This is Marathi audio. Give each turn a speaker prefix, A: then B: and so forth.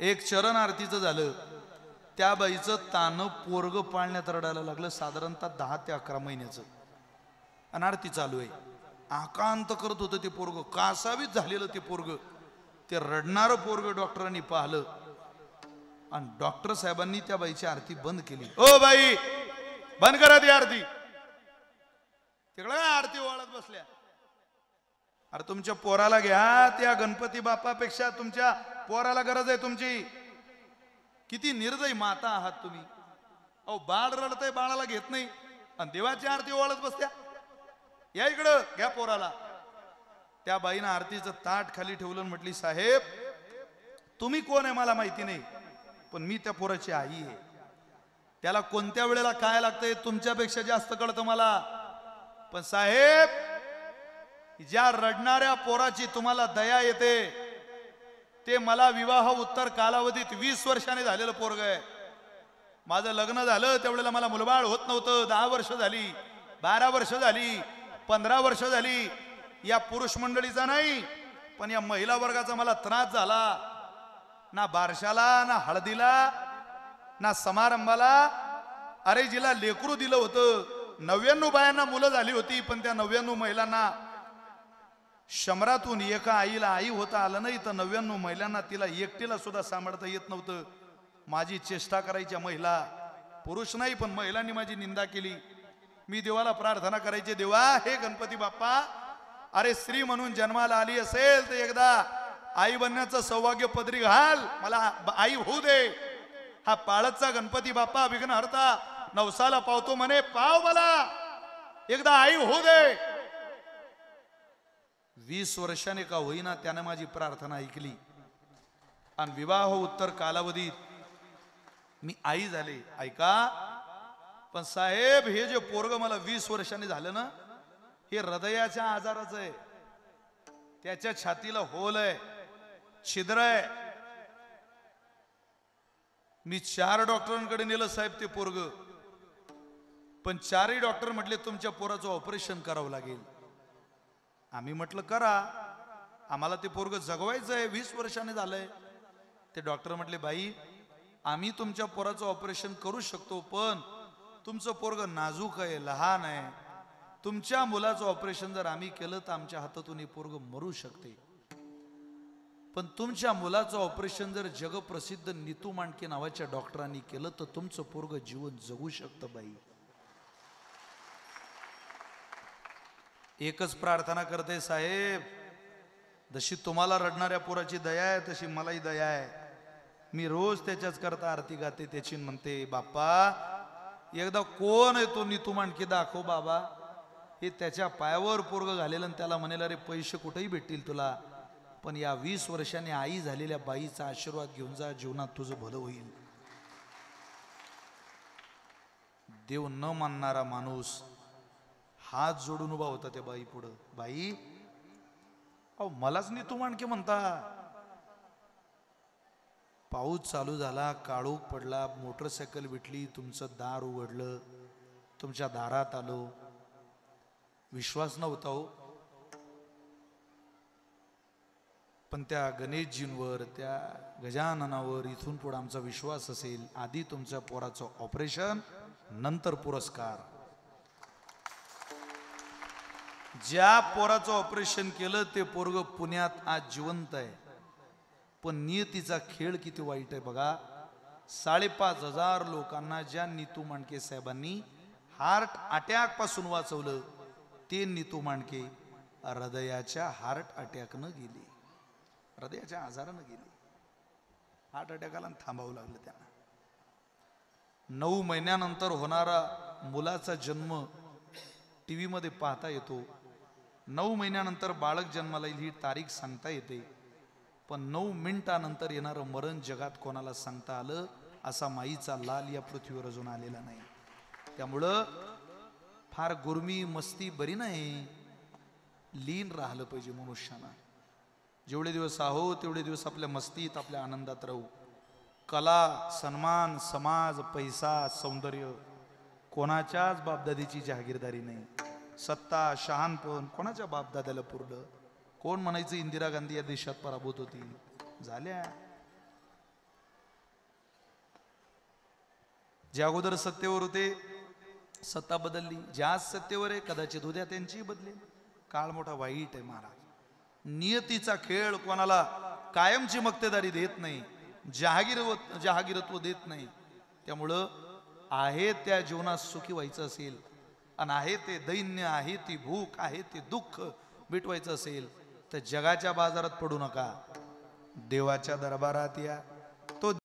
A: एक चरण आरतीचं झालं, त्या बाईचं तानं पोरग पाळण्यात रडायला लागलं, साधारणतः 10 ते 11 महिन्याचं, आणि आरती चालू आहे. आकांत करत होतं ते पोरग, कासावीत झालेलं ते पोरग. ते रडणारं पोरग डॉक्टरांनी पाहिलं आणि डॉक्टर साहेबांनी त्या बाईची आरती बंद केली. ओ बाई, बंद करा ती आरती. तिकडे आरती ओळत बसल्या. अरे तुमच्या पोराला घ्या, त्या गणपती बाप्पापेक्षा तुमच्या पोराला गरज आहे तुमची. किती निर्दयी माता आहात तुम्ही. अहो बाळ रडतय, बाळाला घेत नाही आणि देवाची आरती ओळत बसत्या. या इकडं, घ्या पोराला. त्या बाईनं आरतीचं ताट खाली ठेवलं, म्हटली साहेब तुम्ही कोण आहे मला माहिती नाही, पण मी त्या पोराची आई आहे. त्याला कोणत्या वेळेला काय लागतंय तुमच्यापेक्षा जास्त कळतं मला. पण साहेब, ज्या रडणाऱ्या पोराची तुम्हाला दया येते, ते मला विवाह उत्तर कालावधीत 20 वर्षाने झालेलं पोरग आहे. माझं लग्न झालं त्यावेळेला मला मुलबाळ होत नव्हतं. 10 वर्ष झाली, 12 वर्ष झाली, 15 वर्ष झाली. या पुरुष मंडळीचा नाही, पण या महिला वर्गाचा मला त्रास झाला. ना बारशाला, ना हळदीला, ना समारंभाला. अरे जिला लेकरू दिलं होतं, 99 बायांना मुलं झाली होती, पण त्या 99 महिलांना 100तून एका आईला आई होता आलं नाही, तर 99 महिलांना तिला एकटीला सुद्धा सांभाळता येत नव्हतं. माझी चेष्टा करायच्या महिला, पुरुष नाही पण महिलांनी माझी निंदा केली. मी देवाला प्रार्थना करायचे, देवा हे गणपती बाप्पा, अरे स्त्री म्हणून जन्माला आली असेल तर एकदा आई बनण्याचं सौभाग्य पदरी घाल, मला आई होऊ दे. हा पाळतचा गणपती बाप्पा विघ्नहर्ता नवसाला पावतो म्हणे, पाव मला एकदा आई होऊ दे. 20 वर्षाने का होईना त्याने माझी प्रार्थना ऐकली आणि विवाह उत्तर कालावधीत मी आई झाले. ऐका, पण साहेब हे जे पोरग मला 20 वर्षाने झालं ना, हे हृदयाच्या आजाराचं आहे. त्याच्या छातीला होल आहे, छिद्र आहे. मी 4 डॉक्टरांकडे नेलं साहेब ते पोरग, पण 4ही डॉक्टर म्हटले तुमच्या पोराचं ऑपरेशन करावं लागेल. आम्ही म्हटलं करा, आम्हाला ते पोरग जगवायचं आहे, 20 वर्षाने झालंय. ते डॉक्टर म्हटले बाई आम्ही तुमच्या पोराचं ऑपरेशन करू शकतो, पण तुमचं पोरग नाजूक आहे, लहान आहे. तुमच्या मुलाचं ऑपरेशन जर आम्ही केलं तर आमच्या हातातून हे पोरग मरू शकते. पण तुमच्या मुलाचं ऑपरेशन जर जगप्रसिद्ध नीतू मांडके नावाच्या डॉक्टरांनी केलं तर तुमचं पोरग जीवन जगू शकतं. बाई एकच प्रार्थना करते साहेब, जशी तुम्हाला रडणाऱ्या पोराची दया आहे तशी मलाही दया आहे. मी रोज त्याच्याच करता आरती गाते त्याची, म्हणते बाप्पा एकदा कोण आहे तो नीतू मांडके दाखव बाबा. हे त्याच्या पायावर पोरग घालेलं आणि त्याला म्हणेल अरे पैसे कुठेही भेटतील तुला, पण या 20 वर्षांनी आई झालेल्या बाईचा आशीर्वाद घेऊन जा, जीवनात तुझं भलं होईल. देव न मानणारा माणूस हात जोडून उभा होता त्या बाई पुढं. बाई अहो मलाच नीतू मांडके म्हणता. पाऊस चालू झाला, काळोख पडला, मोटरसायकल भेटली, तुमचं दार उघडलं, तुमच्या दारात आलो. विश्वास नव्हता हो, पण त्या गणेशजींवर, त्या गजाननावर इथून पुढे आमचा विश्वास असेल. आधी तुमच्या पोराचं ऑपरेशन, नंतर पुरस्कार. ज्या पोराचं ऑपरेशन केलं ते पोरग पुण्यात आज जिवंत आहे. पण नियतीचा खेळ किती वाईट आहे बघा. 5,500 लोकांना ज्या नीतू मांडके साहेबांनी हार्ट अटॅक पासून वाचवलं, ते नीतू मांडके हृदयाच्या हार्ट अटॅकनं गेली, हृदयाच्या आजारानं गेली. हार्ट अटॅकाला थांबावं लागलं त्यांना. 9 महिन्यानंतर होणारा मुलाचा जन्म टीव्ही मध्ये पाहता येतो. 9 महिन्यानंतर बाळक जन्माला येईल ही तारीख सांगता येते, पण 9 मिनिटानंतर येणारं मरण जगात कोणाला सांगता आलं असा माईचा लाल या पृथ्वीवर अजून आलेला नाही. त्यामुळं फार गुरमी मस्ती बरी नाही, लीन राहिलं पाहिजे मनुष्यानं. जेवढे दिवस आहो तेवढे दिवस आपल्या मस्तीत, आपल्या आनंदात राहू. कला, सन्मान, समाज, पैसा, सौंदर्य कोणाच्याच बापदादीची जहागीरदारी नाही. सत्ता, शहाणपण कोणाच्या बापदाद्याला पुरलं. कोण म्हणायचं इंदिरा गांधी या देशात पराभूत होतील, झाल्या. ज्या अगोदर सत्तेवर होते सत्ता बदलली, ज्या सत्तेवर आहे कदाचित उद्या त्यांची बदलेल. काळ मोठा वाईट आहे महाराज. नियतीचा खेळ कोणाला कायमची मक्तेदारी देत नाही, जहागीरत्व देत नाही. त्यामुळं आहे त्या जीवनात सुखी व्हायचं असेल आणि आहे ते दैन्य, आहे ती भूक, आहे ते दुःख मिटवायचं असेल तर जगाच्या बाजारात पडू नका, देवाच्या दरबारात या. तो